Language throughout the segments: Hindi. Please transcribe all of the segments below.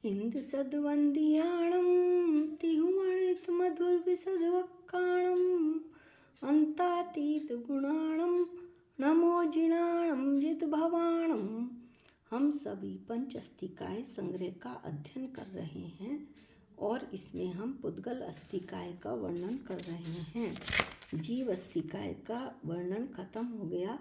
इंद सद्वंदियाणं तिहुमणित मधुर्विसद्वक्काणं अंतातीत गुणाणं नमो जिणाणं जितभवाणं। हम सभी पंचअस्तिकाय संग्रह का अध्ययन कर रहे हैं और इसमें हम पुद्गल अस्तिकाय का वर्णन कर रहे हैं। जीव अस्तिकाय का वर्णन खत्म हो गया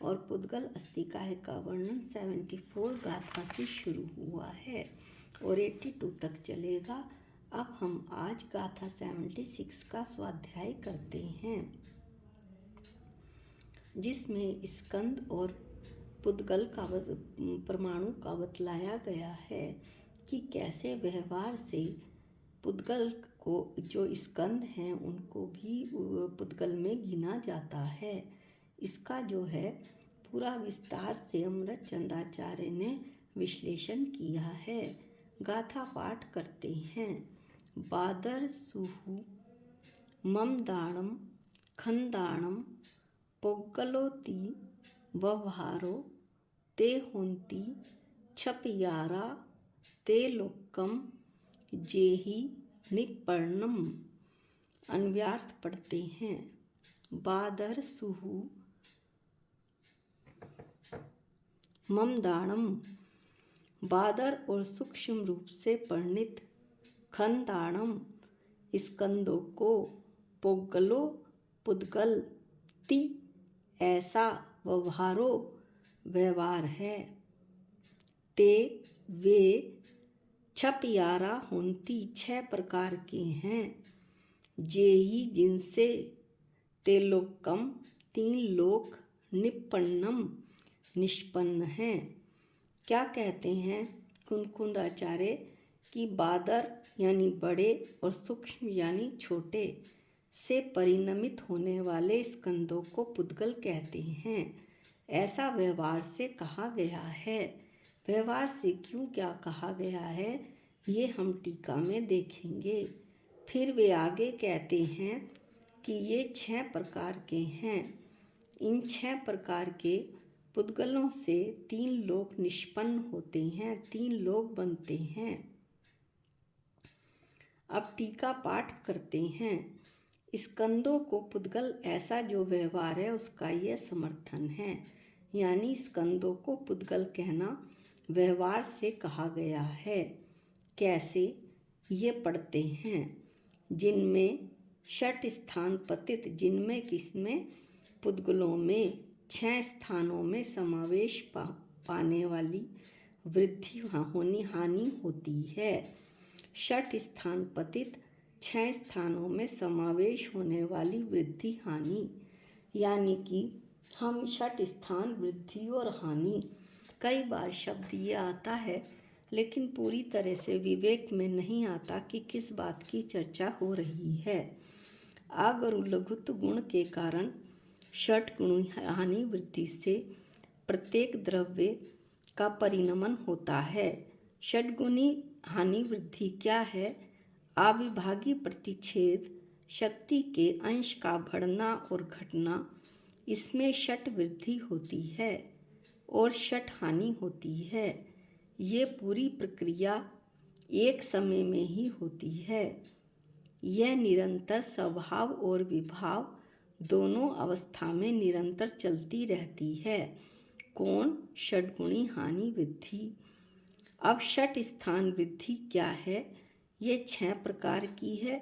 और पुद्गल अस्तिकाय का वर्णन 74 गाथा से शुरू हुआ है और 82 तक चलेगा। अब हम आज गाथा 76 का स्वाध्याय करते हैं, जिसमें स्कंद और पुद्गल का परमाणु का बतलाया गया है कि कैसे व्यवहार से पुद्गल को जो स्कंद हैं उनको भी पुद्गल में गिना जाता है। इसका जो है पूरा विस्तार से अमृत चंदाचार्य ने विश्लेषण किया है। गाथा पाठ करते हैं। बादर सुहु ममदाणम खंदाणम पोग्गलोति वव्हारो ते होन्ति छपयारा ते लोक्कम जेहि निपर्णम। अन्व्यार्थ पढ़ते हैं। बादर सुहु ममदाणम, बादर और सूक्ष्म रूप से परिणित, खंदाणम स्कंदों को, पोग्गलो पुद्गल, ति ऐसा, व्यवहारो व्यवहार है, ते वे, छपयारा होन्ति 6 प्रकार के हैं, जेहि जिनसे, ते लोकम 3 लोक, निपन्नम निष्पन्न हैं। क्या कहते हैं कुंद आचार्य कि बादर यानी बड़े और सूक्ष्म यानी छोटे से परिणमित होने वाले स्कंदों को पुद्गल कहते हैं। ऐसा व्यवहार से कहा गया है। व्यवहार से क्यों क्या कहा गया है ये हम टीका में देखेंगे। फिर वे आगे कहते हैं कि ये 6 प्रकार के हैं। इन 6 प्रकार के पुद्गलों से 3 लोक निष्पन्न होते हैं, 3 लोक बनते हैं। अब टीका पाठ करते हैं। स्कंदों को पुद्गल ऐसा जो व्यवहार है उसका यह समर्थन है, यानी स्कंदों को पुद्गल कहना व्यवहार से कहा गया है। कैसे ये पढ़ते हैं। जिनमें षट स्थान पतित, जिनमें किसमें पुद्गलों में 6 स्थानों में समावेश पाने वाली वृद्धि हानि होती है। षट स्थान पतित 6 स्थानों में समावेश होने वाली वृद्धि हानि, यानी कि हम षट स्थान वृद्धि और हानि, कई बार शब्द ये आता है लेकिन पूरी तरह से विवेक में नहीं आता कि किस बात की चर्चा हो रही है। आगर लघुत्व गुण के कारण षट गुण हानि वृद्धि से प्रत्येक द्रव्य का परिणमन होता है। षटगुणी हानि वृद्धि क्या है? अविभागी प्रतिच्छेद शक्ति के अंश का बढ़ना और घटना, इसमें षट वृद्धि होती है और षट हानि होती है। ये पूरी प्रक्रिया एक समय में ही होती है। यह निरंतर स्वभाव और विभाव दोनों अवस्था में निरंतर चलती रहती है। कौन? षटगुणी हानि वृद्धि। अब षट स्थान वृद्धि क्या है? ये 6 प्रकार की है।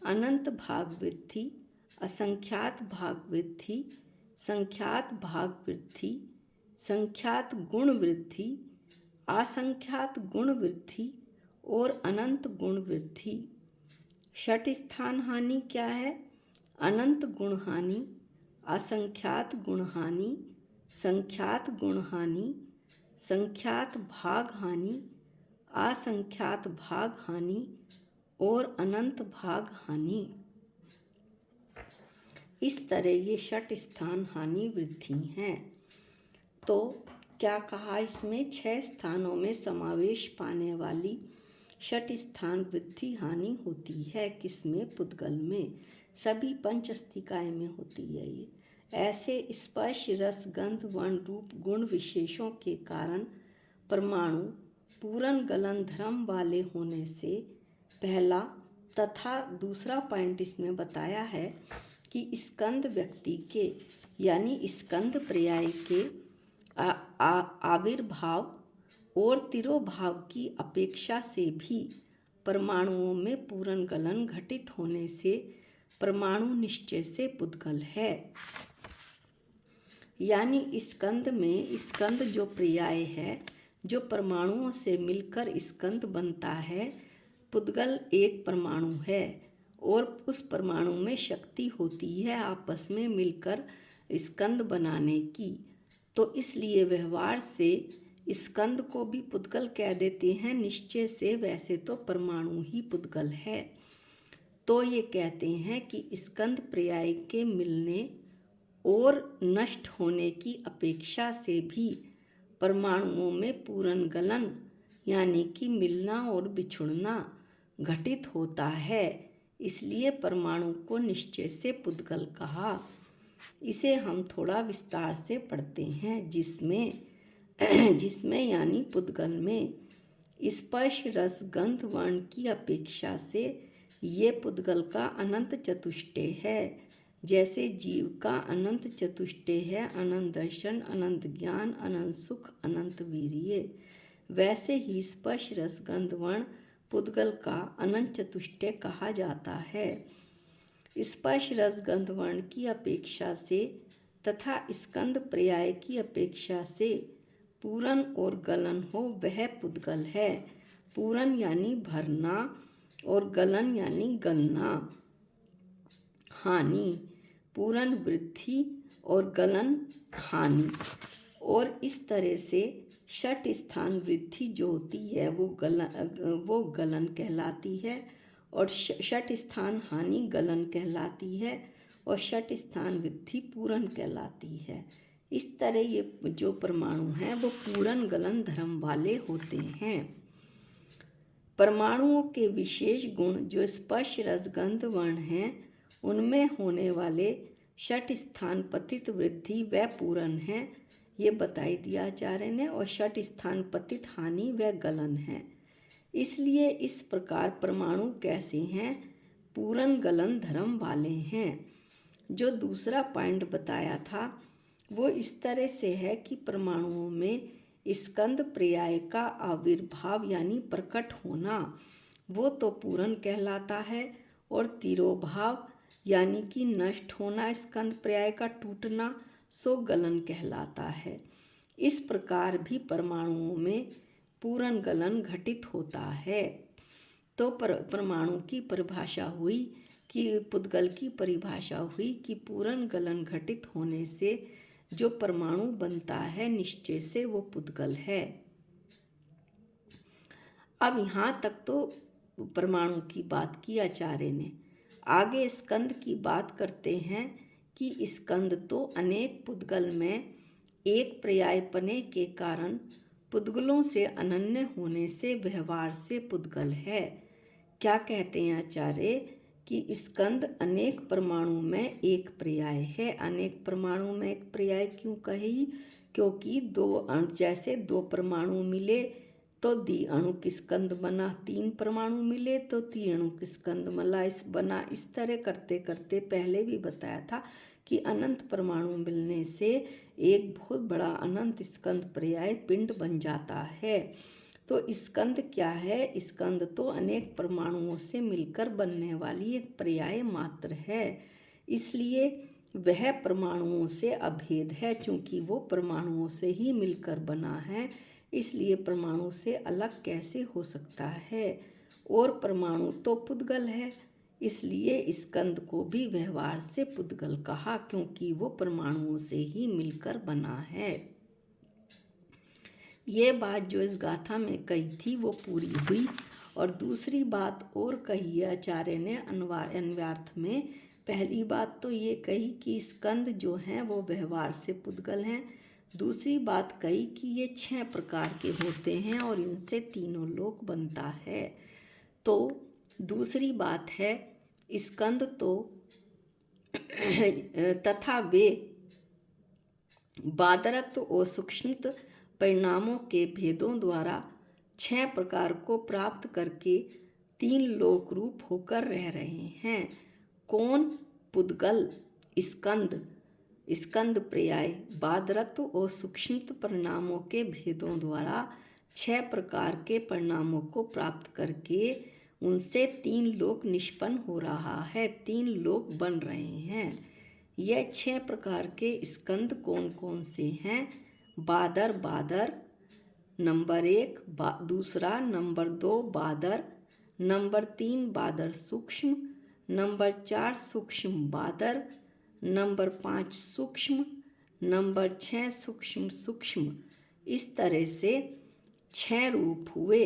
अनंत भाग वृद्धि, असंख्यात भाग वृद्धि, संख्यात भाग वृद्धि, संख्यात गुण वृद्धि, असंख्यात गुण वृद्धि और अनंत गुण वृद्धि। षट स्थान हानि क्या है? अनंत गुण हानि, असंख्यात गुण हानि, संख्यात गुण हानि, संख्यात भाग हानि, असंख्यात भाग हानि और अनंत भाग हानि। इस तरह ये षट स्थान हानि वृद्धि हैं। तो क्या कहा इसमें? 6 स्थानों में समावेश पाने वाली षट स्थान वृद्धि हानि होती है। किसमें? पुद्गल में। सभी पंचअस्तिकाय में होती है ये। ऐसे स्पर्श रस गंध वर्ण रूप गुण विशेषों के कारण परमाणु पूर्ण गलन धर्म वाले होने से पहला तथा दूसरा पॉइंट इसमें बताया है कि स्कंद व्यक्ति के यानी स्कंद पर्याय के आविर्भाव और तिरोभाव की अपेक्षा से भी परमाणुओं में पूर्ण गलन घटित होने से परमाणु निश्चय से पुद्गल है। यानी स्कंद में स्कंद जो पर्याय है, जो परमाणुओं से मिलकर स्कंद बनता है, पुद्गल एक परमाणु है और उस परमाणु में शक्ति होती है आपस में मिलकर स्कंद बनाने की। तो इसलिए व्यवहार से स्कंद को भी पुद्गल कह देते हैं, निश्चय से वैसे तो परमाणु ही पुद्गल है। तो ये कहते हैं कि स्कंद पर्याय के मिलने और नष्ट होने की अपेक्षा से भी परमाणुओं में पूर्ण गलन यानी कि मिलना और बिछुड़ना घटित होता है, इसलिए परमाणु को निश्चय से पुद्गल कहा। इसे हम थोड़ा विस्तार से पढ़ते हैं, जिसमें यानी पुद्गल में स्पर्श रस गंध वर्ण की अपेक्षा से ये पुद्गल का अनंत चतुष्टय है। जैसे जीव का अनंत चतुष्टय है, अनंत दर्शन, अनंत ज्ञान, अनंत सुख, अनंत वीर्य, वैसे ही स्पर्श रस गंध वर्ण पुद्गल का अनंत चतुष्टय कहा जाता है। स्पर्श रस गंध वर्ण की अपेक्षा से तथा स्कंद पर्याय की अपेक्षा से पूर्ण और गलन हो वह पुद्गल है। पूर्ण यानी भरना और गलन यानी गलना, हानि, पूर्ण वृद्धि और गलन हानि। और इस तरह से षट स्थान वृद्धि जो होती है वो गलन कहलाती है और षट स्थान हानि गलन कहलाती है और षट स्थान वृद्धि पूर्ण कहलाती है। इस तरह ये जो परमाणु हैं वो पूर्ण गलन धर्म वाले होते हैं। परमाणुओं के विशेष गुण जो स्पर्श रसगंध वर्ण हैं उनमें होने वाले षट स्थान पतित वृद्धि व पूर्ण है, ये बताई दिया आचार्य ने, और षट स्थान पतित हानि व गलन है। इसलिए इस प्रकार परमाणु कैसे हैं, पूर्ण गलन धर्म वाले हैं। जो दूसरा पॉइंट बताया था वो इस तरह से है कि परमाणुओं में स्कंद पर्याय का आविर्भाव यानी प्रकट होना वो तो पूर्ण कहलाता है और तिरोभाव यानी कि नष्ट होना, स्कंद पर्याय का टूटना, सो गलन कहलाता है। इस प्रकार भी परमाणुओं में पूर्ण गलन घटित होता है। तो परमाणु की परिभाषा हुई कि पुद्गल की परिभाषा हुई कि पूर्ण गलन घटित होने से जो परमाणु बनता है निश्चय से वो पुद्गल है। अब यहाँ तक तो परमाणु की बात की आचार्य ने। आगे स्कंद की बात करते हैं कि स्कंद तो अनेक पुद्गल में एक पर्यायपने के कारण पुद्गलों से अनन्य होने से व्यवहार से पुद्गल है। क्या कहते हैं आचार्य कि स्कंद अनेक परमाणु में एक पर्याय है। अनेक परमाणु में एक पर्याय क्यों कही? क्योंकि जैसे दो परमाणु मिले तो द्विअणुक स्कंद बना, तीन परमाणु मिले तो त्रिअणुक स्कंद बना। इस तरह करते करते पहले भी बताया था कि अनंत परमाणु मिलने से एक बहुत बड़ा अनंत स्कंद पर्याय पिंड बन जाता है। तो स्कंद क्या है? स्कंद तो अनेक परमाणुओं से मिलकर बनने वाली एक पर्याय मात्र है, इसलिए वह परमाणुओं से अभेद है। चूँकि वो परमाणुओं से ही मिलकर बना है इसलिए परमाणु से अलग कैसे हो सकता है। और परमाणु तो पुद्गल है, इसलिए स्कंद को भी व्यवहार से पुद्गल कहा, क्योंकि वो परमाणुओं से ही मिलकर बना है। ये बात जो इस गाथा में कही थी वो पूरी हुई। और दूसरी बात और कही आचार्य ने अन्वयार्थ में। पहली बात तो ये कही कि स्कंद जो हैं वो व्यवहार से पुद्गल हैं। दूसरी बात कही कि ये 6 प्रकार के होते हैं और इनसे तीनों लोक बनता है। तो दूसरी बात है स्कंद तो तथा वे बादरत्व और सूक्ष्म परिणामों के भेदों द्वारा 6 प्रकार को प्राप्त करके 3 लोक रूप होकर रह रहे हैं। कौन? पुद्गल, स्कंद, स्कंद पर्याय, बादरत्व और सूक्ष्म परिणामों के भेदों द्वारा 6 प्रकार के परिणामों को प्राप्त करके उनसे 3 लोक निष्पन्न हो रहा है, 3 लोक बन रहे हैं। यह 6 प्रकार के स्कंद कौन कौन से हैं? बादर, बादर नंबर 1, दूसरा नंबर 2 बादर, नंबर 3 बादर सूक्ष्म, नंबर 4 सूक्ष्म बादर, नंबर 5 सूक्ष्म, नंबर 6 सूक्ष्म सूक्ष्म। इस तरह से 6 रूप हुए।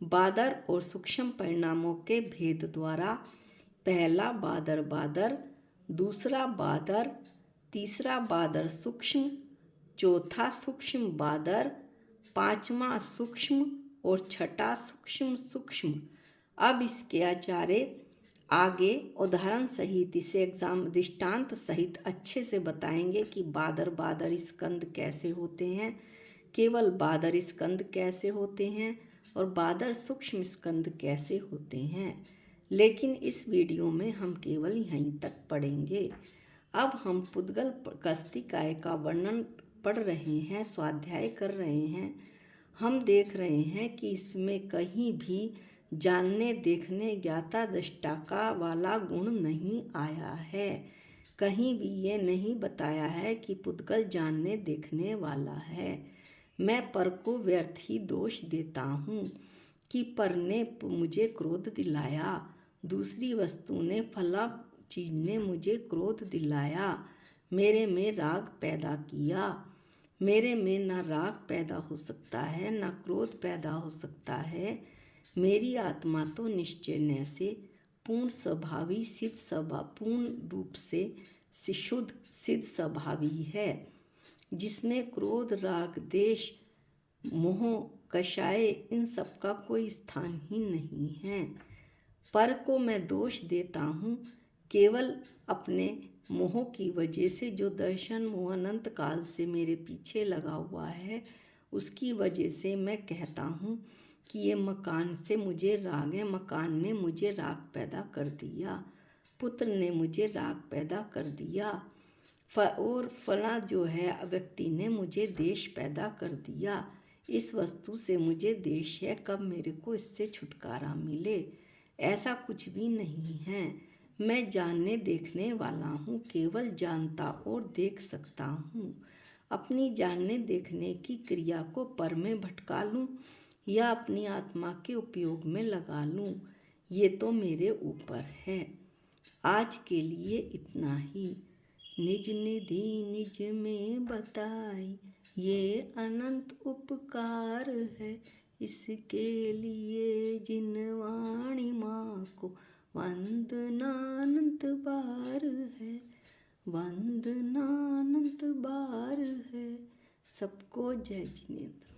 बादर और सूक्ष्म परिणामों के भेद द्वारा पहला बादर बादर, दूसरा बादर, तीसरा बादर सूक्ष्म, चौथा सूक्ष्म बादर, पांचवा सूक्ष्म और छठा सूक्ष्म सूक्ष्म। अब इसके आचार्य आगे उदाहरण सहित इसे एग्जाम दृष्टांत सहित अच्छे से बताएंगे कि बादर बादर स्कंद कैसे होते हैं, केवल बादर स्कंद कैसे होते हैं और बादर सूक्ष्म स्कंद कैसे होते हैं। लेकिन इस वीडियो में हम केवल यहीं तक पढ़ेंगे। अब हम पुद्गल कस्तिकाय का वर्णन पढ़ रहे हैं, स्वाध्याय कर रहे हैं। हम देख रहे हैं कि इसमें कहीं भी जानने, देखने, ज्ञाता, दृष्टा का वाला गुण नहीं आया है। कहीं भी ये नहीं बताया है कि पुद्गल जानने देखने वाला है। मैं पर को व्यर्थ ही दोष देता हूँ कि पर ने मुझे क्रोध दिलाया, दूसरी वस्तु ने, फला चीज ने मुझे क्रोध दिलाया, मेरे में राग पैदा किया। मेरे में ना राग पैदा हो सकता है, ना क्रोध पैदा हो सकता है। मेरी आत्मा तो निश्चय से पूर्ण स्वभावी सिद्ध स्वभाव, पूर्ण रूप से शुद्ध सिद्ध स्वभावी है, जिसमें क्रोध, राग, देश, मोह, कषाय इन सब का कोई स्थान ही नहीं है। पर को मैं दोष देता हूँ केवल अपने मोह की वजह से, जो दर्शन मोह अनंत काल से मेरे पीछे लगा हुआ है, उसकी वजह से मैं कहता हूँ कि ये मकान से मुझे राग है, मकान ने मुझे राग पैदा कर दिया, पुत्र ने मुझे राग पैदा कर दिया, और फला जो है व्यक्ति ने मुझे देश पैदा कर दिया। इस वस्तु से मुझे देश है, कब मेरे को इससे छुटकारा मिले? ऐसा कुछ भी नहीं है। मैं जानने देखने वाला हूँ, केवल जानता और देख सकता हूँ। अपनी जानने देखने की क्रिया को पर में भटका लूँ या अपनी आत्मा के उपयोग में लगा लूँ, ये तो मेरे ऊपर है। आज के लिए इतना ही। निज निधि निज में बताई, ये अनंत उपकार है, इसके लिए जिन वाणी माँ को वंदनानंत बार है, वंदनानंत बार है। सबको जय जिनेंद्र।